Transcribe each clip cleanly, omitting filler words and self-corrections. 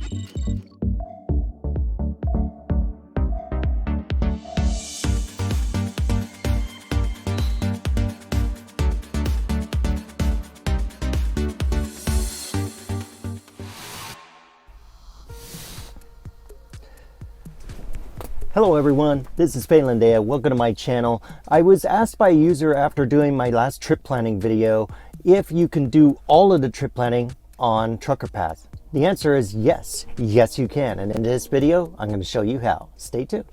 Hello everyone, this is Phelandea. Welcome to my channel. I was asked by a user after doing my last trip planning video if you can do all of the trip planning on Trucker Path. The answer is yes. Yes you can, and in this video I'm going to show you how. Stay tuned.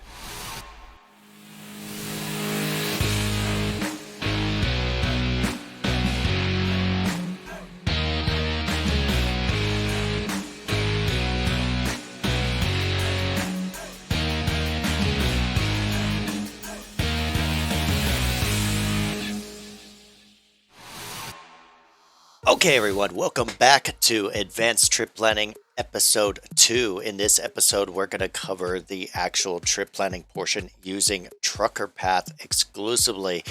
Okay everyone, welcome back to Advanced Trip Planning Episode 2. In this episode, we're going to cover the actual trip planning portion using Trucker Path exclusively.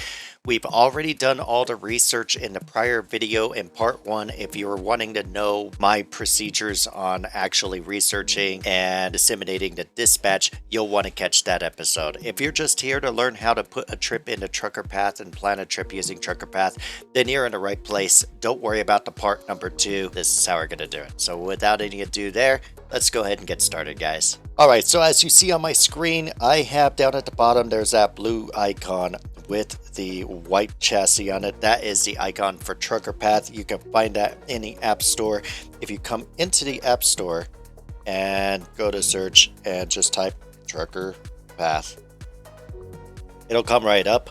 We've already done all the research in the prior video in part 1. If you were wanting to know my procedures on actually researching and disseminating the dispatch, you'll want to catch that episode. If you're just here to learn how to put a trip into Trucker Path and plan a trip using Trucker Path, then you're in the right place. Don't worry about the part number 2. This is how we're going to do it. So without any ado there, let's go ahead and get started, guys. Alright, so as you see on my screen, I have down at the bottom, there's that blue icon with the white chassis on it. That is the icon for Trucker Path. You can find that in the App Store. If you come into the App Store and go to search and just type Trucker Path, it'll come right up.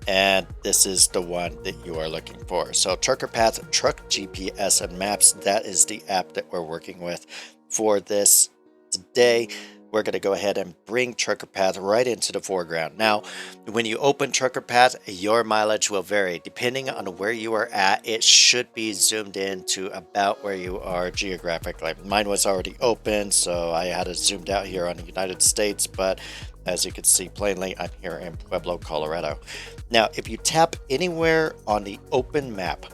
And this is the one that you are looking for. So Trucker Path, Truck GPS and Maps, that is the app that we're working with for this. Today, we're going to go ahead and bring Trucker Path right into the foreground. Now, when you open Trucker Path, your mileage will vary. Depending on where you are at, it should be zoomed in to about where you are geographically. Mine was already open, so I had it zoomed out here on the United States, but as you can see plainly, I'm here in Pueblo, Colorado. Now, if you tap anywhere on the open map,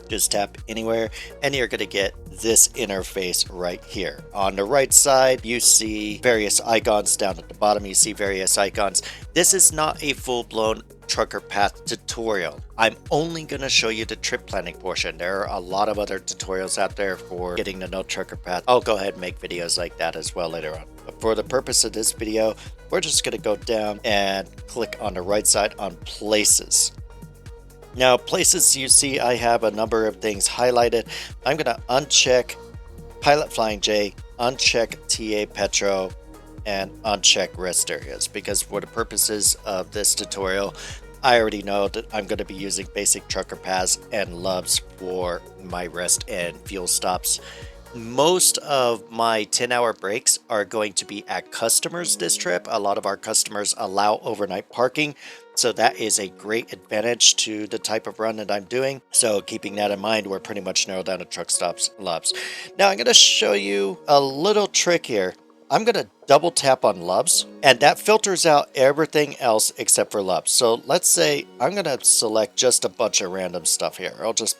just tap anywhere and you're going to get this interface right here. On the right side, you see various icons. Down at the bottom, you see various icons. This is not a full-blown Trucker Path tutorial. I'm only going to show you the trip planning portion. There are a lot of other tutorials out there for getting to know Trucker Path. I'll go ahead and make videos like that as well later on. But for the purpose of this video, we're just going to go down and click on the right side on Places. Now, Places, you see I have a number of things highlighted. I'm going to uncheck Pilot Flying J, uncheck TA Petro, and uncheck rest areas, because for the purposes of this tutorial, I already know that I'm going to be using basic Trucker Paths and Loves for my rest and fuel stops. Most of my 10-hour breaks are going to be at customers this trip. A lot of our customers allow overnight parking, so that is a great advantage to the type of run that I'm doing. So keeping that in mind, we're pretty much narrowed down to truck stops and Loves. Now I'm going to show you a little trick here. I'm going to double tap on Loves, and that filters out everything else except for Loves. So let's say I'm going to select just a bunch of random stuff here. I'll just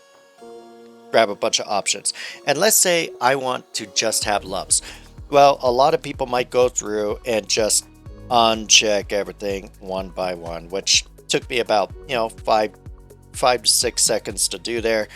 grab a bunch of options. And let's say I want to just have Loves. Well, a lot of people might go through and just uncheck everything one by one, which took me about, 5 to 6 seconds to do there.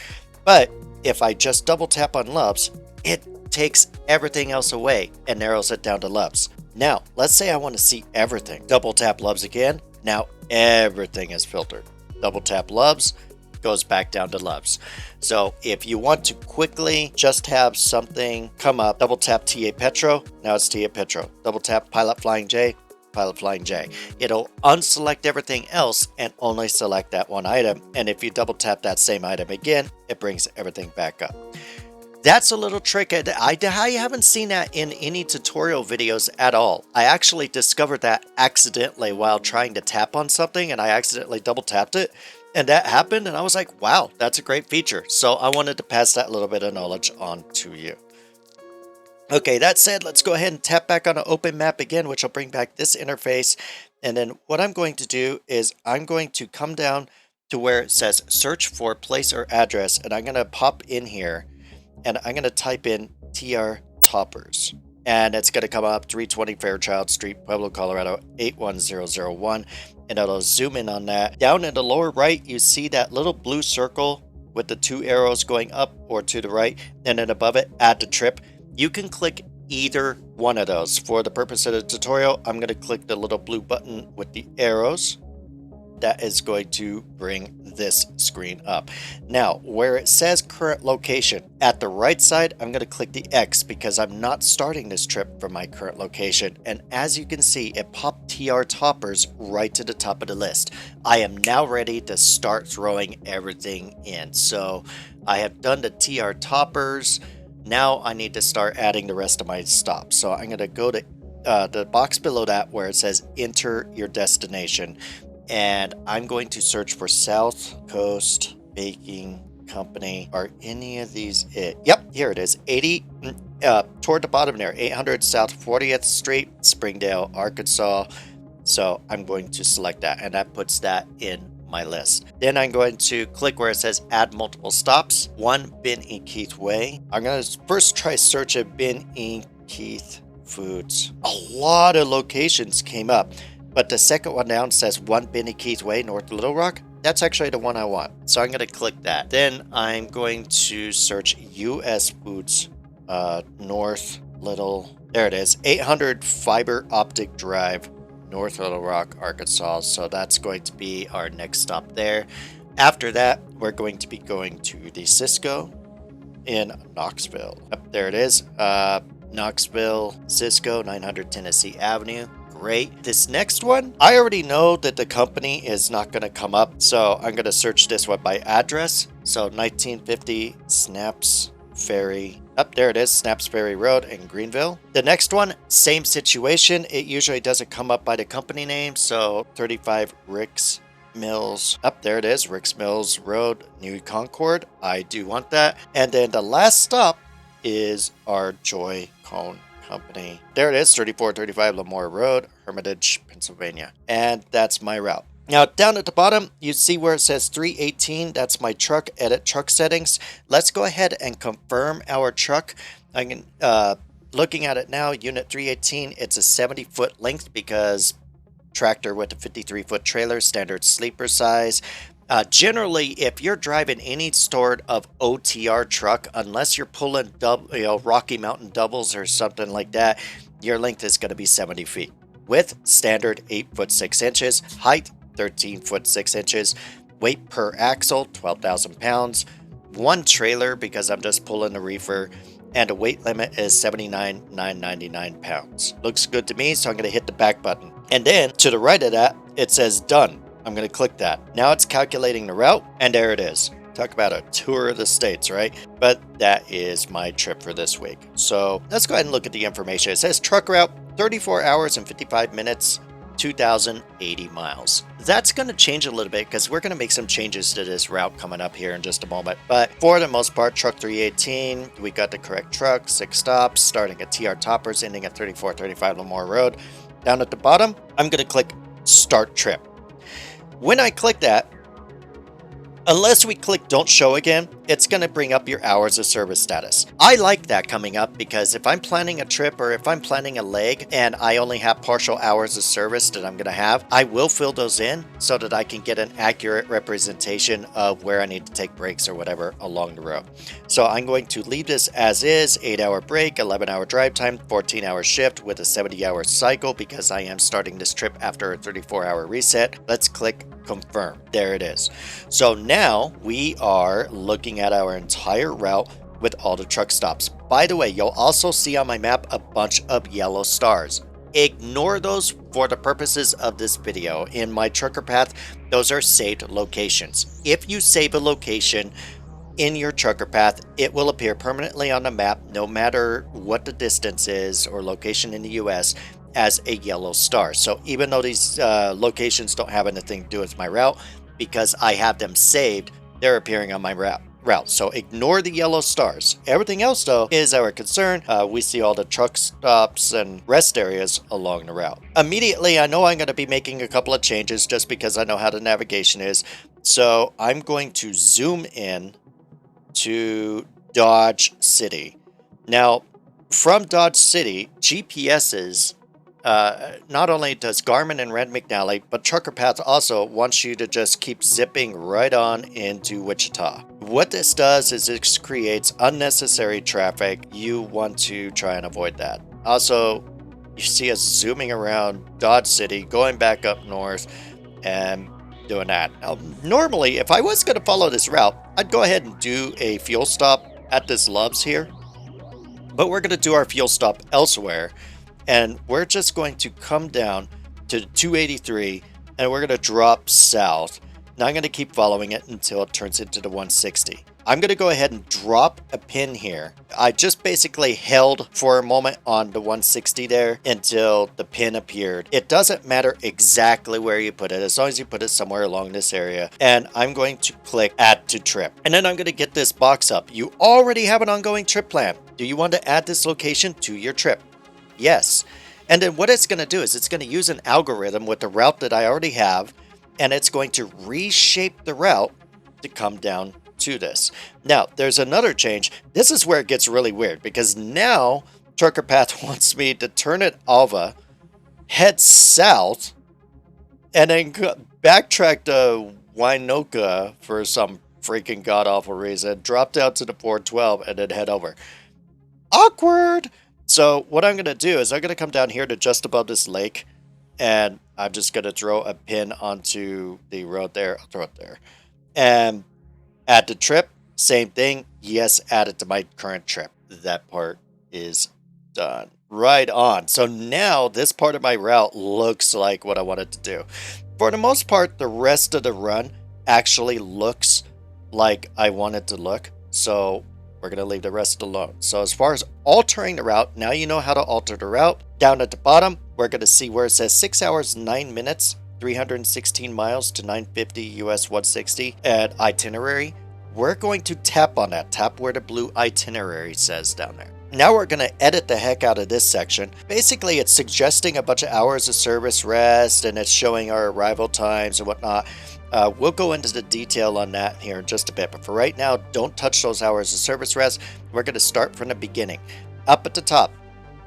But if I just double tap on Loves, it takes everything else away and narrows it down to Loves. Now, let's say I want to see everything. Double tap Loves again. Now everything is filtered. Double tap Loves, goes back down to Loves. So if you want to quickly just have something come up, double tap TA Petro. Now it's TA Petro. Double tap Pilot Flying J. Pilot Flying J. It'll unselect everything else and only select that one item. And if you double tap that same item again, it brings everything back up. That's a little trick. I haven't seen that in any tutorial videos at all. I actually discovered that accidentally while trying to tap on something, and I accidentally double tapped it. And that happened, and I was like, wow, that's a great feature. So I wanted to pass that little bit of knowledge on to you. Okay, that said, let's go ahead and tap back on an open map again, which will bring back this interface. And then what I'm going to do is I'm going to come down to where it says search for place or address. And I'm going to pop in here and I'm going to type in TR Toppers. And it's going to come up 320 Fairchild Street, Pueblo, Colorado 81001. And it'll zoom in on that. Down in the lower right, you see that little blue circle with the 2 arrows going up or to the right. And then above it, add to trip. You can click either one of those. For the purpose of the tutorial, I'm going to click the little blue button with the arrows. That is going to bring this screen up. Now, where it says current location, at the right side, I'm going to click the X because I'm not starting this trip from my current location. And as you can see, it popped TR Toppers right to the top of the list. I am now ready to start throwing everything in. So I have done the TR Toppers. Now I need to start adding the rest of my stops. So I'm going to go to the box below that where it says enter your destination. And I'm going to search for South Coast Baking Company. Are any of these it? Yep, here it is. 80, toward the bottom there, 800 South 40th Street, Springdale, Arkansas. So I'm going to select that, and that puts that in my list. Then I'm going to click where it says add multiple stops. 1 Ben E. Keith Way. I'm going to first try searching Ben E. Keith Foods. A lot of locations came up. But the second one down says 1 Benny Keith Way, North Little Rock. That's actually the one I want. So I'm going to click that. Then I'm going to search US Foods, North Little. There it is. 800 Fiber Optic Drive, North Little Rock, Arkansas. So that's going to be our next stop there. After that, we're going to be going to the Cisco in Knoxville. Yep, there it is. Knoxville, Cisco, 900 Tennessee Avenue. Great. This next one, I already know that the company is not going to come up, so I'm going to search this one by address. So 1950 Snaps Ferry. Up there it is, Snaps Ferry Road in Greenville. The next one, same situation. It usually doesn't come up by the company name, so 35 Ricks Mills. Up there it is, Ricks Mills Road, New Concord. I do want that. And then the last stop is our Joy Cone Company. There it is, 3435 Lemoore Road, Hermitage, Pennsylvania. And that's my route. Now, down at the bottom, you see where it says 318. That's my truck. Edit truck settings. Let's go ahead and confirm our truck. I'm looking at it now, unit 318. It's a 70-foot length because tractor with a 53-foot trailer, standard sleeper size. Generally, if you're driving any sort of OTR truck, unless you're pulling Rocky Mountain doubles or something like that, your length is going to be 70 feet. Width, standard 8 foot 6 inches. Height, 13 foot 6 inches. Weight per axle, 12,000 pounds. One trailer because I'm just pulling a reefer. And a weight limit is 79,999 pounds. Looks good to me, so I'm going to hit the back button. And then to the right of that, it says done. I'm going to click that. Now it's calculating the route, and there it is. Talk about a tour of the states, right? But that is my trip for this week. So let's go ahead and look at the information. It says truck route, 34 hours and 55 minutes, 2,080 miles. That's going to change a little bit because we're going to make some changes to this route coming up here in just a moment. But for the most part, truck 318, we got the correct truck, 6 stops, starting at TR Toppers, ending at 3435 Lemoore Road. Down at the bottom, I'm going to click Start Trip. When I click that, unless we click Don't Show Again, it's going to bring up your hours of service status. I like that coming up because if I'm planning a trip or if I'm planning a leg and I only have partial hours of service that I'm going to have, I will fill those in so that I can get an accurate representation of where I need to take breaks or whatever along the road. So I'm going to leave this as is, 8-hour break, 11-hour drive time, 14-hour shift with a 70-hour cycle because I am starting this trip after a 34-hour reset. Let's click Confirm. There it is. So now we are looking at our entire route with all the truck stops. By the way, you'll also see on my map a bunch of yellow stars. Ignore those for the purposes of this video. In my trucker path, those are saved locations. If you save a location in your trucker path, it will appear permanently on the map, no matter what the distance is or location in the US, as a yellow star. So even though these locations don't have anything to do with my route, because I have them saved, they're appearing on my route. So ignore the yellow stars. Everything else, though, is our concern. We see all the truck stops and rest areas along the route. Immediately, I know I'm going to be making a couple of changes just because I know how the navigation is. So I'm going to zoom in to Dodge City. Now, from Dodge City, GPS's not only does Garmin and Red McNally, but Trucker Path also wants you to just keep zipping right on into Wichita. What this does is it creates unnecessary traffic. You want to try and avoid that. Also, you see us zooming around Dodge City, going back up north, and doing that. Now, normally, if I was going to follow this route, I'd go ahead and do a fuel stop at this Love's here. But we're going to do our fuel stop elsewhere. And we're just going to come down to 283 and we're going to drop south. Now I'm going to keep following it until it turns into the 160. I'm going to go ahead and drop a pin here. I just basically held for a moment on the 160 there until the pin appeared. It doesn't matter exactly where you put it, as long as you put it somewhere along this area. And I'm going to click add to trip. And then I'm going to get this box up. You already have an ongoing trip plan. Do you want to add this location to your trip? Yes. And then what it's going to do is it's going to use an algorithm with the route that I already have, and it's going to reshape the route to come down to this. Now, there's another change. This is where it gets really weird because now Trucker Path wants me to turn at Alva, head south, and then backtrack to Winoka for some freaking god-awful reason, drop down to the 412, and then head over. Awkward! So what I'm going to do is I'm going to come down here to just above this lake, and I'm just going to throw a pin onto the road there. I'll throw it there. And add the trip, same thing. Yes, add it to my current trip. That part is done. Right on. So now this part of my route looks like what I wanted to do. For the most part, the rest of the run actually looks like I want it to look. So we're going to leave the rest alone. So as far as altering the route, now you know how to alter the route. Down at the bottom, we're going to see where it says 6 hours, 9 minutes, 316 miles to 950 US 160 at itinerary. We're going to tap on that. Tap where the blue itinerary says down there. Now we're going to edit the heck out of this section. Basically, it's suggesting a bunch of hours of service rest, and it's showing our arrival times and whatnot. We'll go into the detail on that here in just a bit, but for right now, don't touch those hours of service rest. We're going to start from the beginning. Up at the top,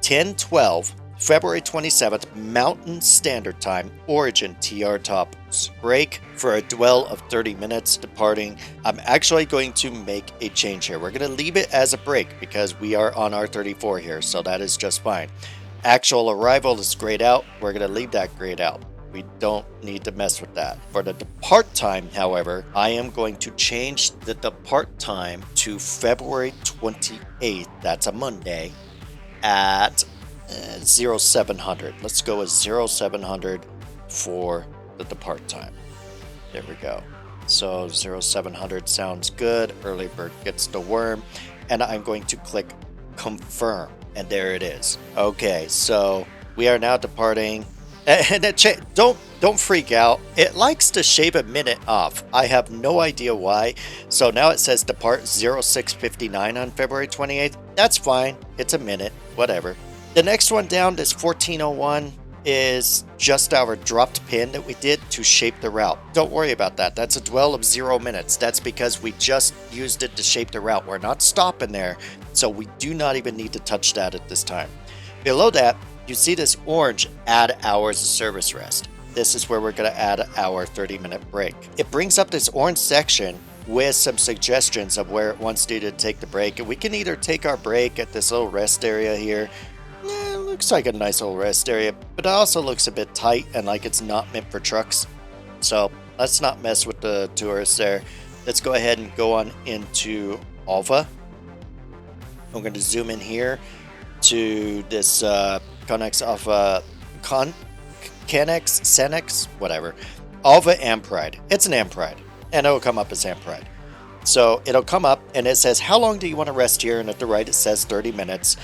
10/12, February 27th, Mountain Standard Time, origin TR Tops. Break for a dwell of 30 minutes, departing. I'm actually going to make a change here. We're going to leave it as a break because we are on our 34 here, so that is just fine. Actual arrival is grayed out. We're going to leave that grayed out. We don't need to mess with that. For the depart time, however, I am going to change the depart time to February 28th. That's a Monday at 0700. Let's go with 0700 for the depart time. There we go. So 0700 sounds good. Early bird gets the worm. And I'm going to click confirm. And there it is. Okay, so we are now departing. And don't freak out. It likes to shave a minute off. I have no idea why. So now it says depart 0659 on February 28th. That's fine. It's a minute. Whatever. The next one down, this 1401, is just our dropped pin that we did to shape the route. Don't worry about that. That's a dwell of 0 minutes. That's because we just used it to shape the route. We're not stopping there. So we do not even need to touch that at this time. Below that, you see this orange add hours of service rest. This is where we're going to add our 30-minute break. It brings up this orange section with some suggestions of where it wants you to take the break. And we can either take our break at this little rest area here. It looks like a nice little rest area, but it also looks a bit tight and like it's not meant for trucks. So let's not mess with the tourists there. Let's go ahead and go on into Alva. I'm going to zoom in here to this Connex Alpha Canex, Cenex, whatever. Alva Ampride. It's an Ampride, and it'll come up as Ampride. So it'll come up and it says, how long do you want to rest here? And at the right, it says 30 minutes.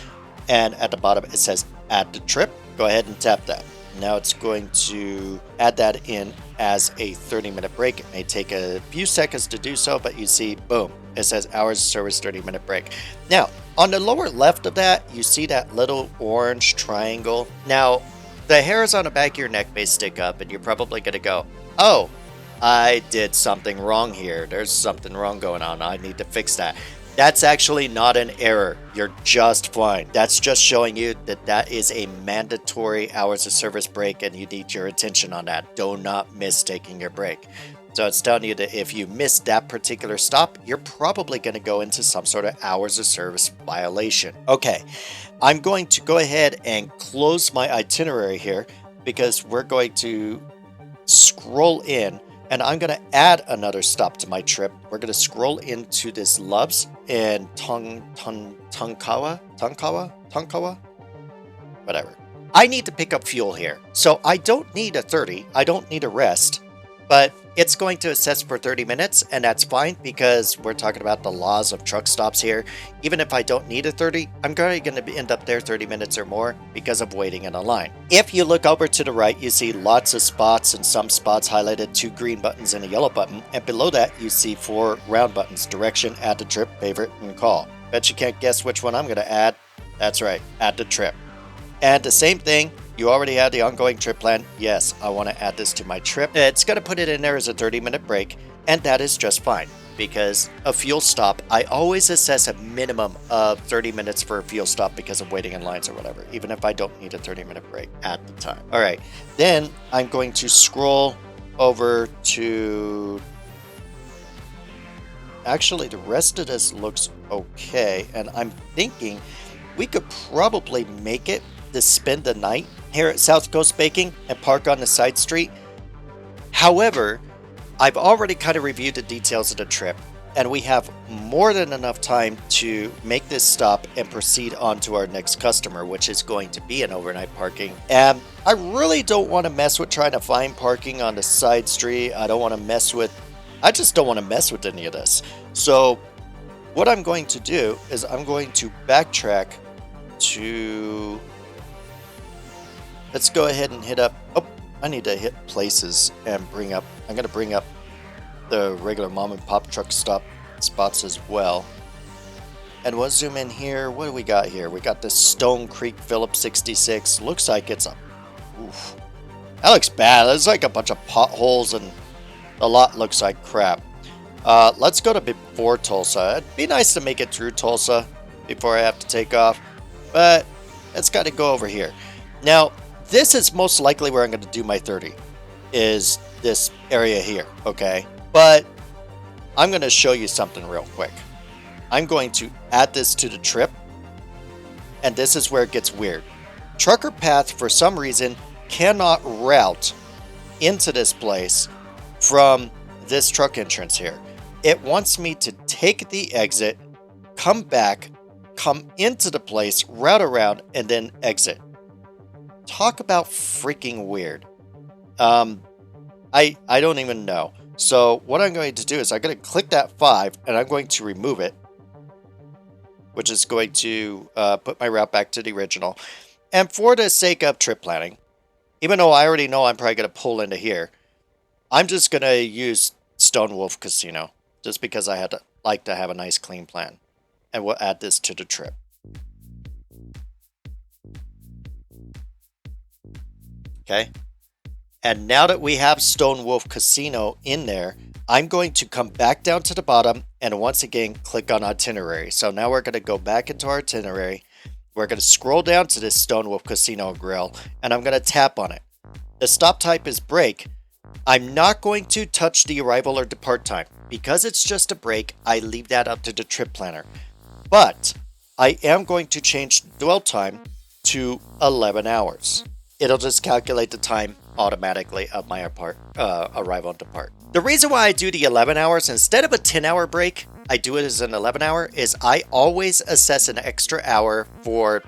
And at the bottom, it says add to trip. Go ahead and tap that. Now it's going to add that in as a 30-minute break. It may take a few seconds to do so, but you see, boom, it says hours of service, 30-minute break. Now, on the lower left of that, you see that little orange triangle. Now, the hairs on the back of your neck may stick up, and you're probably going to go, oh, I did something wrong here. There's something wrong going on. I need to fix that. That's actually not an error. You're just fine. That's just showing you that that is a mandatory hours of service break and you need your attention on that. Do not miss taking your break. So it's telling you that if you miss that particular stop, you're probably going to go into some sort of hours of service violation. Okay, I'm going to go ahead and close my itinerary here because we're going to scroll in and I'm going to add another stop to my trip. We're going to scroll into this Loves in Tonkawa? Whatever. I need to pick up fuel here. So I don't need a 30. I don't need a rest. But it's going to assess for 30 minutes, and that's fine because we're talking about the laws of truck stops here. Even if I don't need a 30, I'm going to end up there 30 minutes or more because of waiting in a line. If you look over to the right, you see lots of spots, and some spots highlighted 2 green buttons and a yellow button. And below that, you see 4 round buttons: direction, add to trip, favorite, and call. Bet you can't guess which one I'm going to add. That's right, add to trip. And the same thing, you already had the ongoing trip plan. Yes, I want to add this to my trip. It's going to put it in there as a 30-minute break, and that is just fine because a fuel stop, I always assess a minimum of 30 minutes for a fuel stop because of waiting in lines or whatever, even if I don't need a 30-minute break at the time. All right, then I'm going to scroll over to... Actually, the rest of this looks okay, and I'm thinking we could probably make it to spend the night here at South Coast Baking and park on the side street. However, I've already kind of reviewed the details of the trip, and we have more than enough time to make this stop and proceed on to our next customer, which is going to be an overnight parking. And I really don't want to mess with trying to find parking on the side street. I just don't want to mess with any of this. So what I'm going to do is I'm going to backtrack to... Let's go ahead and hit up... Oh, I need to hit places and bring up... I'm going to bring up the regular mom and pop truck stop spots as well. And we'll zoom in here. What do we got here? We got this Stone Creek Phillips 66. Looks like it's a... Oof. That looks bad. There's like a bunch of potholes and a lot looks like crap. Let's go to before Tulsa. It'd be nice to make it through Tulsa before I have to take off. But it's got to go over here. Now, this is most likely where I'm going to do my 30, is this area here, okay? But I'm going to show you something real quick. I'm going to add this to the trip, and this is where it gets weird. Trucker Path, for some reason, cannot route into this place from this truck entrance here. It wants me to take the exit, come back, come into the place, route around, and then exit. Talk about freaking weird. I don't even know. So what I'm going to do is I'm going to click that 5 and I'm going to remove it, which is going to put my route back to the original. And for the sake of trip planning, even though I already know I'm probably going to pull into here, I'm just going to use Stone Wolf Casino just because I like to have a nice clean plan. And we'll add this to the trip. Okay. And now that we have Stone Wolf Casino in there, I'm going to come back down to the bottom and once again click on itinerary. So now we're going to go back into our itinerary. We're going to scroll down to this Stone Wolf Casino grill and I'm going to tap on it. The stop type is break. I'm not going to touch the arrival or depart time. Because it's just a break, I leave that up to the trip planner. But I am going to change the dwell time to 11 hours. It'll just calculate the time automatically of my arrival and depart. The reason why I do the 11 hours instead of a 10-hour break, I do it as an 11-hour, is I always assess an extra hour for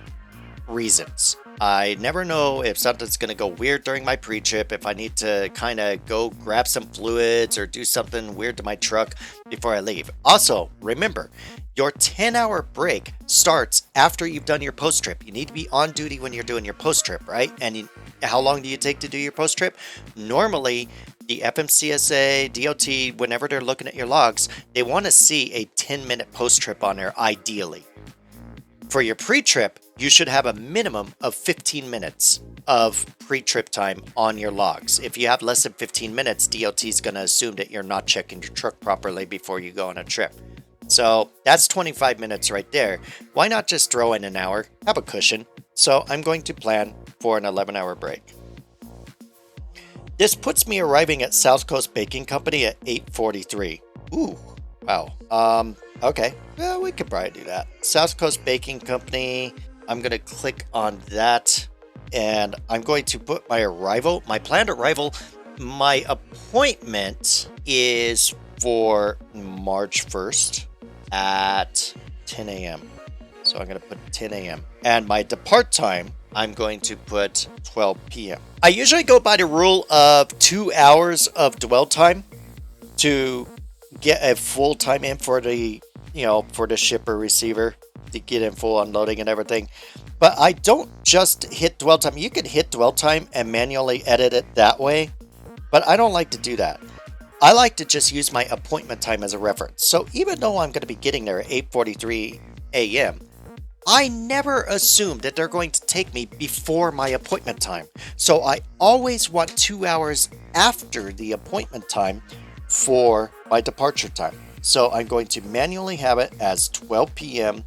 reasons. I never know if something's going to go weird during my pre-trip, if I need to kind of go grab some fluids or do something weird to my truck before I leave. Also, remember, your 10-hour break starts after you've done your post-trip. You need to be on duty when you're doing your post-trip, right? And how long do you take to do your post-trip? Normally, the FMCSA, DOT, whenever they're looking at your logs, they want to see a 10-minute post-trip on there, ideally. For your pre-trip, you should have a minimum of 15 minutes of pre-trip time on your logs. If you have less than 15 minutes, DOT is going to assume that you're not checking your truck properly before you go on a trip. So that's 25 minutes right there. Why not just throw in an hour, have a cushion? So I'm going to plan for an 11-hour break. This puts me arriving at South Coast Baking Company at 8:43. Ooh, wow. Okay, well, we could probably do that. South Coast Baking Company, I'm going to click on that, and I'm going to put my planned arrival. My appointment is for March 1st at 10 a.m. So I'm going to put 10 a.m. And my depart time, I'm going to put 12 p.m. I usually go by the rule of 2 hours of dwell time to get a full time in for the, for the shipper receiver to get in full unloading and everything. But I don't just hit dwell time. You can hit dwell time and manually edit it that way, but I don't like to do that. I like to just use my appointment time as a reference. So even though I'm going to be getting there at 8:43 a.m., I never assume that they're going to take me before my appointment time. So I always want 2 hours after the appointment time for my departure time. So I'm going to manually have it as 12 p.m.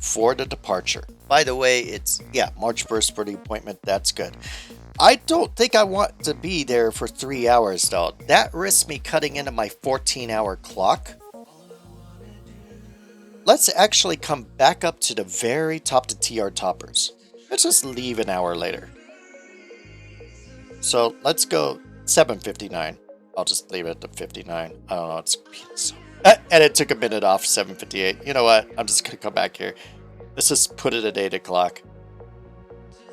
for the departure. By the way, it's, March 1st for the appointment. That's good. I don't think I want to be there for 3 hours, though. That risks me cutting into my 14-hour clock. Let's actually come back up to the very top to TR Toppers. Let's just leave an hour later. So let's go 7:59. I'll just leave it at 59. I don't know. It's so... and it took a minute off 7:58. You know what? I'm just going to come back here. Let's just put it at 8 o'clock.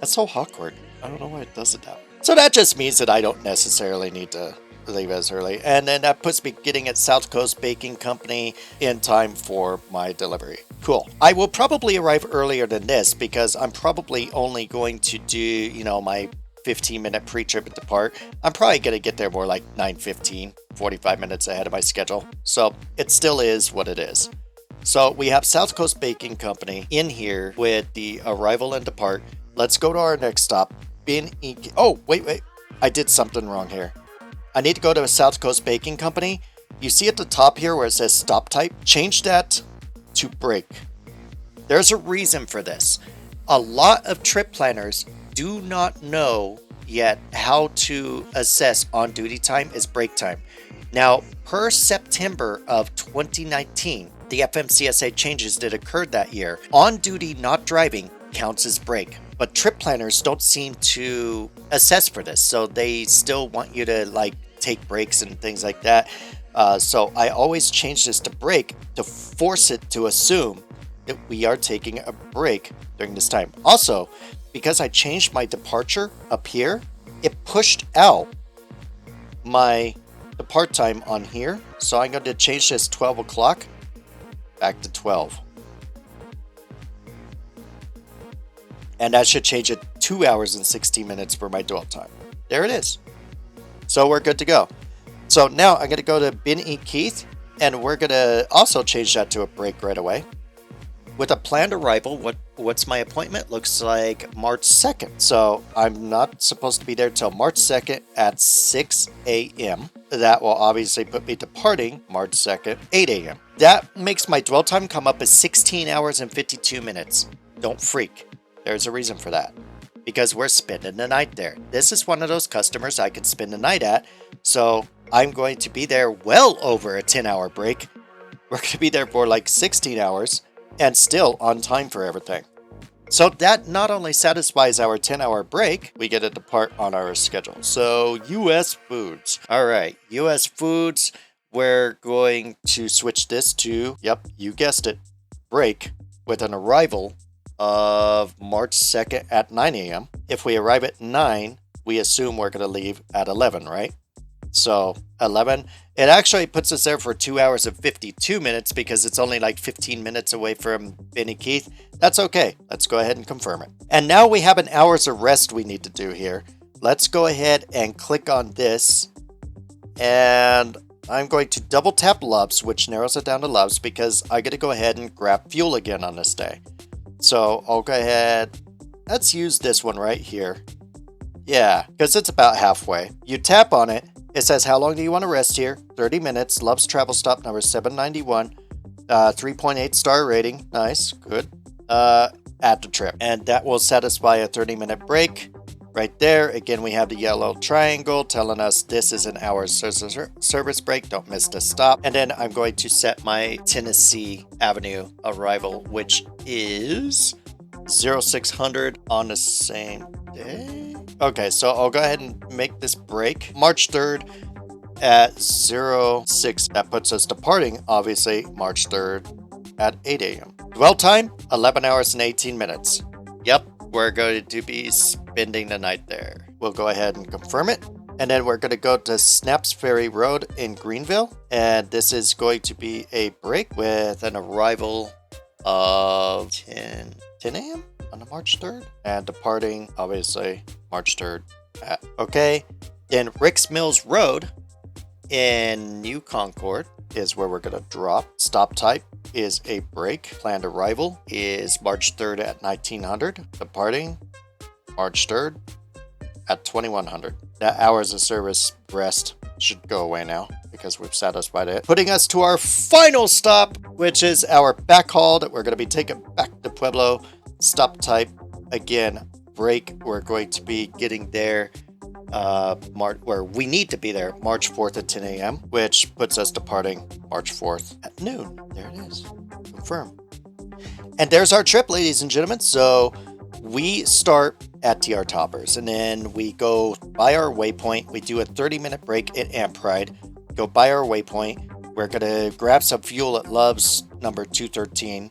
That's so awkward. I don't know why it does it that way. So that just means that I don't necessarily need to leave as early. And then that puts me getting at South Coast Baking Company in time for my delivery. Cool. I will probably arrive earlier than this because I'm probably only going to do, my 15-minute pre-trip and depart. I'm probably going to get there more like 9:15, 45 minutes ahead of my schedule. So it still is what it is. So we have South Coast Baking Company in here with the arrival and depart. Let's go to our next stop. Oh, wait. I did something wrong here. I need to go to a South Coast Baking Company. You see at the top here where it says stop type? Change that to break. There's a reason for this. A lot of trip planners do not know yet how to assess on-duty time as break time. Now, per September of 2019, the FMCSA changes that occurred that year, on-duty not driving counts as break. But trip planners don't seem to assess for this, so they still want you to take breaks and things like that. So I always change this to break to force it to assume that we are taking a break during this time. Also, because I changed my departure up here, it pushed out my depart time on here. So I'm going to change this 12 o'clock back to 12. And that should change it 2 hours and 16 minutes for my dwell time. There it is. So we're good to go. So now I'm going to go to Ben E. Keith, and we're going to also change that to a break right away. With a planned arrival, what's my appointment? Looks like March 2nd. So I'm not supposed to be there till March 2nd at 6 a.m. That will obviously put me departing March 2nd, 8 a.m. That makes my dwell time come up as 16 hours and 52 minutes. Don't freak. There's a reason for that. Because we're spending the night there. This is one of those customers I can spend the night at. So I'm going to be there well over a 10-hour break. We're going to be there for like 16 hours and still on time for everything. So that not only satisfies our 10-hour break, we get to depart on our schedule. So US Foods. All right, US Foods. We're going to switch this to, yep, you guessed it, break with an arrival of March 2nd at 9 a.m. If we arrive at 9, we assume we're going to leave at 11, right? So 11, it actually puts us there for 2 hours and 52 minutes because it's only like 15 minutes away from Benny Keith. That's okay. Let's go ahead and confirm it. And now we have an hours of rest we need to do here. Let's go ahead and click on this. And I'm going to double tap Loves, which narrows it down to Loves because I got to go ahead and grab fuel again on this day. So I'll go ahead, let's use this one right here. Yeah, because it's about halfway. You tap on it, it says how long do you want to rest here? 30 minutes, Love's travel stop number 791. 3.8 star rating. Nice, good. At the trip. And that will satisfy a 30-minute break. Right there, again, we have the yellow triangle telling us this is an hour service break. Don't miss the stop. And then I'm going to set my Tennessee Avenue arrival, which is 0600 on the same day. Okay, so I'll go ahead and make this break. March 3rd at 06. That puts us departing, obviously, March 3rd at 8 a.m. Dwell time, 11 hours and 18 minutes. Yep, we're going to be spending the night there. We'll go ahead and confirm it. And then we're going to go to Snaps Ferry Road in Greenville. And this is going to be a break with an arrival of 10 a.m. on the March 3rd. And departing, obviously, March 3rd at. Okay. Then Ricks Mills Road in New Concord is where we're going to drop. Stop type is a break. Planned arrival is March 3rd at 1900. Departing March 3rd at 2100. That hours of service rest should go away now because we've satisfied it. Putting us to our final stop, which is our backhaul that we're going to be taking back to Pueblo. Stop type, again, break. We're going to be getting there where we need to be there March 4th at 10 a.m., which puts us departing March 4th at noon. There it is. Confirm. And there's our trip, ladies and gentlemen. So we start at TR Toppers and then we go by our waypoint. We do a 30-minute break at Amp Pride. Go by our waypoint. We're going to grab some fuel at Love's number 213.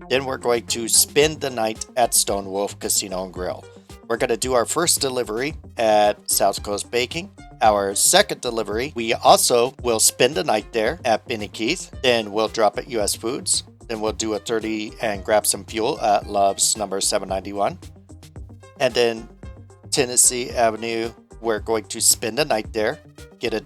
Then we're going to spend the night at Stone Wolf Casino and Grill. We're going to do our first delivery at South Coast Baking. Our second delivery, we also will spend the night there at Benny Keith. Then we'll drop at US Foods. Then we'll do a 30 and grab some fuel at Love's number 791. And then Tennessee Avenue, we're going to spend the night there, get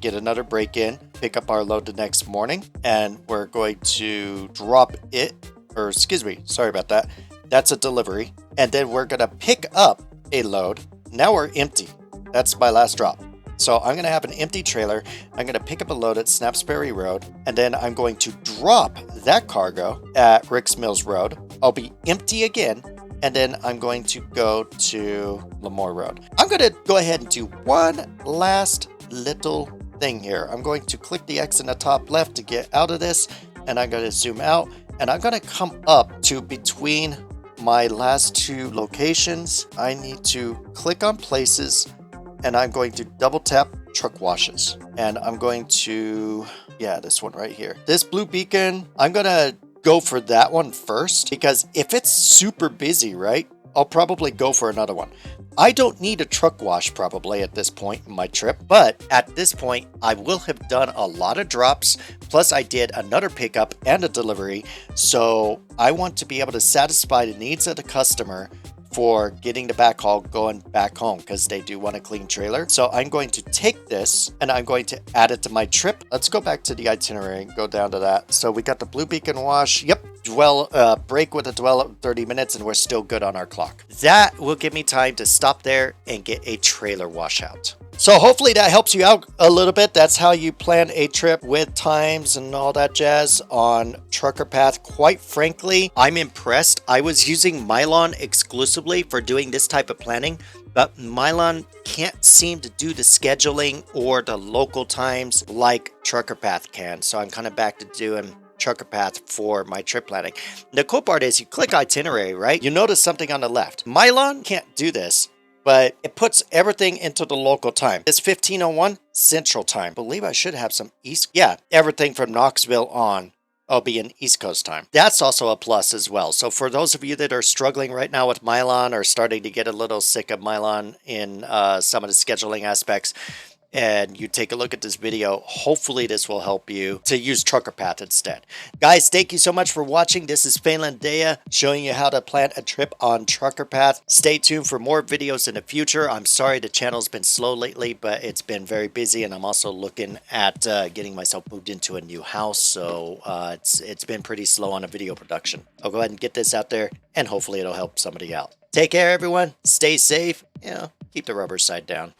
another break in, pick up our load the next morning, and we're going to drop it, or excuse me, sorry about that. That's a delivery. And then we're going to pick up a load. Now we're empty. That's my last drop. So I'm going to have an empty trailer. I'm going to pick up a load at Snaps Ferry Road. And then I'm going to drop that cargo at Ricks Mills Road. I'll be empty again. And then I'm going to go to Lemoore Road. I'm going to go ahead and do one last little thing here. I'm going to click the X in the top left to get out of this. And I'm going to zoom out. And I'm going to come up to between my last two locations. I need to click on places and I'm going to double tap truck washes. And I'm going to, this one right here. This blue beacon, I'm going to go for that one first because if it's super busy, right, I'll probably go for another one. I don't need a truck wash probably at this point in my trip, but at this point, I will have done a lot of drops, plus I did another pickup and a delivery, so I want to be able to satisfy the needs of the customer for getting the backhaul going back home because they do want a clean trailer. So I'm going to take this and I'm going to add it to my trip. Let's go back to the itinerary and go down to that. So we got the Blue Beacon wash. Yep. Break with a dwell of 30 minutes and we're still good on our clock. That will give me time to stop there and get a trailer washout. So hopefully that helps you out a little bit. That's how you plan a trip with times and all that jazz on Trucker Path. Quite frankly, I'm impressed. I was using Mylon exclusively for doing this type of planning, but Mylon can't seem to do the scheduling or the local times like Trucker Path can. So I'm kind of back to doing Trucker Path for my trip planning. The cool part is you click itinerary, right? You notice something on the left. Mylon can't do this, but it puts everything into the local time. It's 15:01 Central Time. I believe I should have some East. Yeah, everything from Knoxville on, I'll be in East Coast time. That's also a plus as well. So for those of you that are struggling right now with Mylon or starting to get a little sick of Mylon in some of the scheduling aspects, and you take a look at this video, hopefully this will help you to use Trucker Path instead. Guys, thank you so much for watching. This is Phelan Dea showing you how to plan a trip on Trucker Path. Stay tuned for more videos in the future. I'm sorry the channel's been slow lately, but it's been very busy, and I'm also looking at getting myself moved into a new house, so it's been pretty slow on the video production. I'll go ahead and get this out there, and hopefully it'll help somebody out. Take care, everyone. Stay safe. Keep the rubber side down.